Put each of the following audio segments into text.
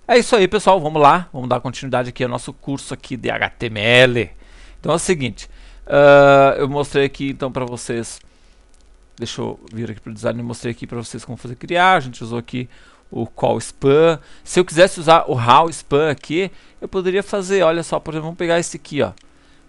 É isso aí, pessoal. Vamos lá. Vamos dar continuidade aqui ao nosso curso aqui de HTML. Então é o seguinte. Eu mostrei aqui então para vocês. Deixa eu vir aqui para o design. Eu mostrei aqui para vocês como fazer criar. A gente usou aqui o call spam. Se eu quisesse usar o how spam aqui, eu poderia fazer. Olha só, por exemplo, vamos pegar esse aqui, ó.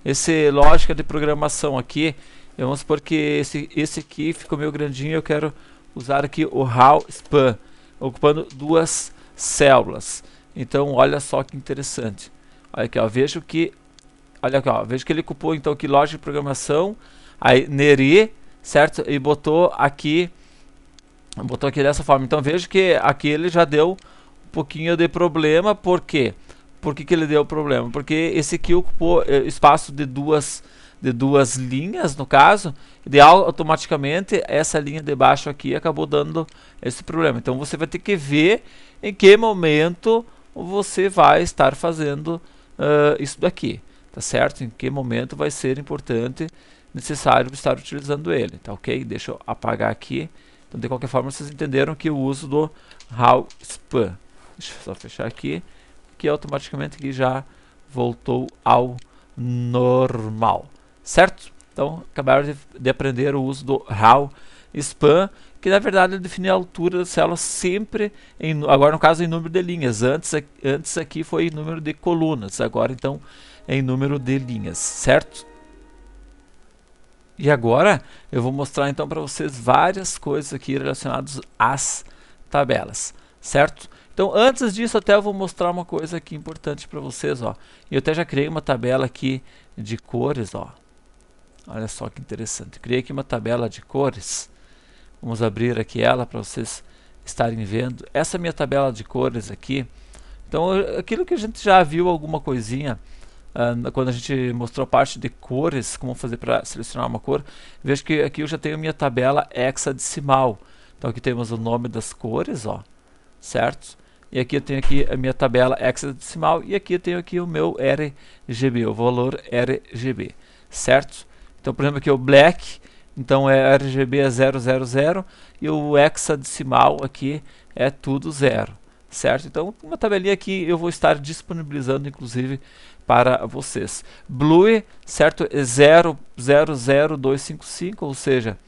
Esse lógica de programação aqui. Vamos supor que esse aqui ficou meio grandinho. Eu quero usar aqui o how spam, ocupando duas células. Então olha só que interessante. Olha aqui, ó, vejo que ele ocupou então aqui lógica de programação, aí neri, certo? E botou aqui dessa forma. Então vejo que aqui ele já deu um pouquinho de problema. Por quê? Por que ele deu problema? Porque esse aqui ocupou espaço de duas linhas, no caso, e automaticamente essa linha de baixo aqui acabou dando esse problema. Então você vai ter que ver em que momento você vai estar fazendo isso daqui, tá certo? Em que momento vai ser importante, necessário estar utilizando ele, tá ok? Deixa eu apagar aqui. Então de qualquer forma vocês entenderam que o uso do how spam. Deixa eu só fechar aqui, que automaticamente aqui já voltou ao normal, certo? Então acabaram de aprender o uso do how spam, que na verdade ele define a altura das células sempre, agora no caso em número de linhas. Antes aqui foi em número de colunas, agora então em número de linhas, certo? E agora eu vou mostrar então para vocês várias coisas aqui relacionadas às tabelas, certo? Então antes disso até eu vou mostrar uma coisa aqui importante para vocês, ó. Eu até já criei uma tabela aqui de cores, ó. Olha só que interessante. Criei aqui uma tabela de cores. Vamos abrir aqui ela para vocês estarem vendo. Essa é a minha tabela de cores aqui. Então aquilo que a gente já viu alguma coisinha quando a gente mostrou a parte de cores, como fazer para selecionar uma cor. Vejo que aqui eu já tenho a minha tabela hexadecimal. Então aqui temos o nome das cores, ó, certo? E aqui eu tenho aqui a minha tabela hexadecimal e aqui eu tenho aqui o meu RGB, o valor RGB, certo? Então, por exemplo, aqui o black, então RGB é 000 e o hexadecimal aqui é tudo 0, certo? Então, uma tabelinha aqui eu vou estar disponibilizando, inclusive, para vocês. Blue, certo? É 000255, ou seja,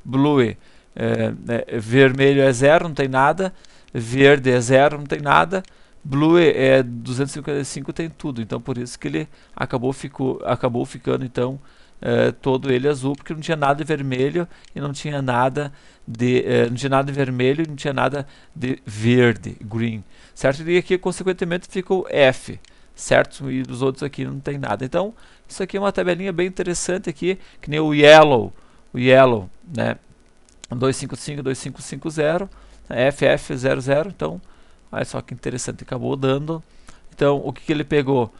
blue, vermelho é 0, não tem nada. Verde é 0, não tem nada. Blue é 255, tem tudo. Então por isso que ele acabou ficando então todo ele azul, porque não tinha nada de vermelho e não tinha nada de não tinha nada de vermelho e não tinha nada de verde, green, certo? E aqui consequentemente ficou F, certo? E dos outros aqui não tem nada. Então isso aqui é uma tabelinha bem interessante aqui, que nem o yellow, né? 255, 2550, FF00, então olha só que interessante, acabou dando. Então o que ele pegou?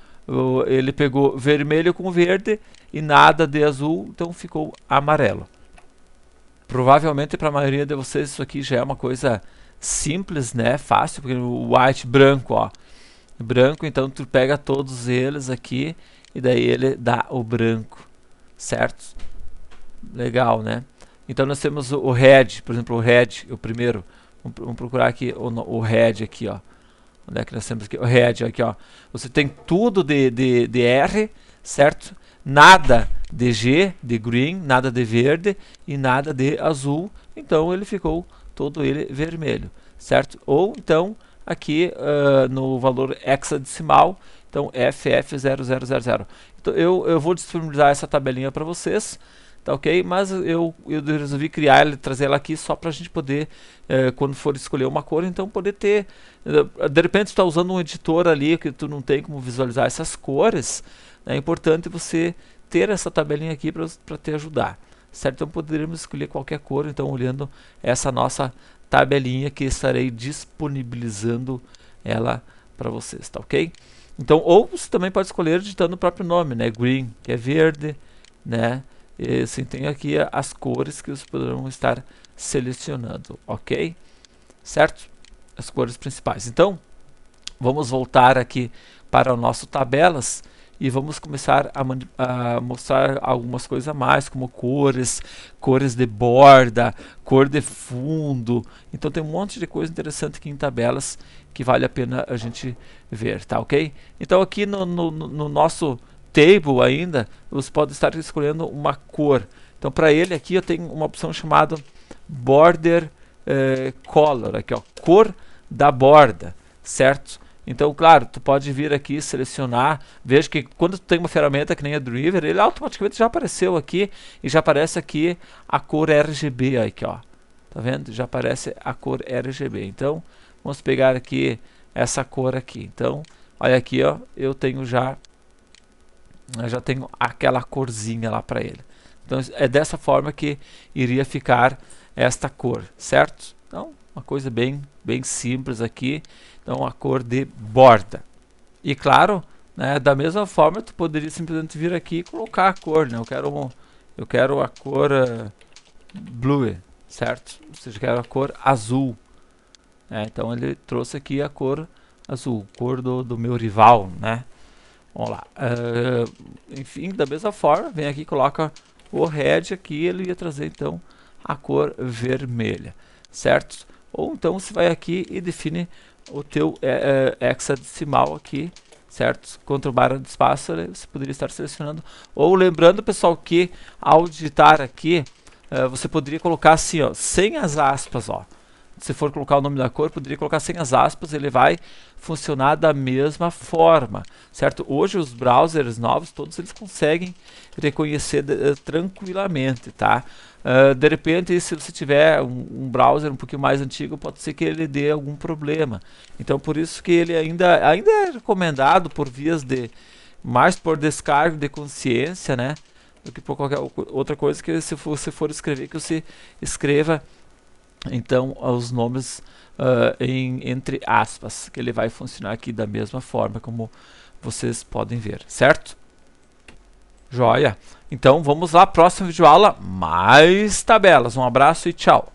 Ele pegou vermelho com verde e nada de azul, então ficou amarelo. Provavelmente para a maioria de vocês isso aqui já é uma coisa simples, né? Fácil, porque o white, branco, ó, branco, então tu pega todos eles aqui e daí ele dá o branco, certo? Legal, né? Então nós temos o red, por exemplo, o red, o primeiro. Vamos procurar aqui o red aqui, ó. Onde é que nós temos aqui? O red aqui, ó. Você tem tudo de R, certo? Nada de G, de green, nada de verde e nada de azul. Então ele ficou todo ele vermelho, certo? Ou então aqui no valor hexadecimal, então FF0000. Então eu vou disponibilizar essa tabelinha para vocês. Tá ok? Mas eu resolvi criar ela, trazer ela aqui só para a gente poder, quando for escolher uma cor, então poder ter. De repente tu está usando um editor ali que tu não tem como visualizar essas cores, é importante você ter essa tabelinha aqui para te ajudar, certo? Então poderíamos escolher qualquer cor, então olhando essa nossa tabelinha que estarei disponibilizando ela para vocês, tá ok? Então, ou você também pode escolher digitando o próprio nome, né? Green, que é verde, né? E assim, tem aqui as cores que vocês poderão estar selecionando, ok? Certo? As cores principais. Então, vamos voltar aqui para o nosso tabelas e vamos começar a mostrar algumas coisas a mais, como cores de borda, cor de fundo. Então tem um monte de coisa interessante aqui em tabelas que vale a pena a gente ver, tá ok? Então aqui no nosso table ainda, você pode estar escolhendo uma cor. Então para ele aqui eu tenho uma opção chamada Border Color, aqui ó, cor da borda, certo? Então, claro, tu pode vir aqui selecionar. Veja que quando tu tem uma ferramenta que nem a Driver, ele automaticamente já apareceu aqui e já aparece aqui a cor RGB aqui, ó. Tá vendo? Já aparece a cor RGB. Então, vamos pegar aqui essa cor aqui. Então, olha aqui, ó, eu já tenho aquela corzinha lá para ele. Então, é dessa forma que iria ficar esta cor, certo? Então, uma coisa bem simples aqui. Então, a cor de borda. E claro, né, da mesma forma, tu poderia simplesmente vir aqui e colocar a cor, né? Eu quero a cor blue, certo? Ou seja, eu quero a cor azul. Então, ele trouxe aqui a cor azul, cor do meu rival, né? Vamos lá. Enfim, da mesma forma, vem aqui e coloca o red aqui, ele ia trazer então a cor vermelha, certo? Ou então você vai aqui e define o teu hexadecimal aqui, certo? Ctrl barra de espaço, você poderia estar selecionando. Ou lembrando, pessoal, que ao digitar aqui, você poderia colocar assim, ó, sem as aspas, ó. Se for colocar o nome da cor, poderia colocar sem as aspas, ele vai funcionar da mesma forma, certo? Hoje os browsers novos, todos eles conseguem reconhecer tranquilamente, tá? De repente, se você tiver um browser um pouquinho mais antigo, pode ser que ele dê algum problema. Então, por isso que ele ainda é recomendado por vias mais por descargo de consciência, né? Do que por qualquer outra coisa, que se você for escrever, que você escreva então os nomes entre aspas, que ele vai funcionar aqui da mesma forma como vocês podem ver, certo? Joia! Então vamos lá, próxima videoaula, mais tabelas. Um abraço e tchau!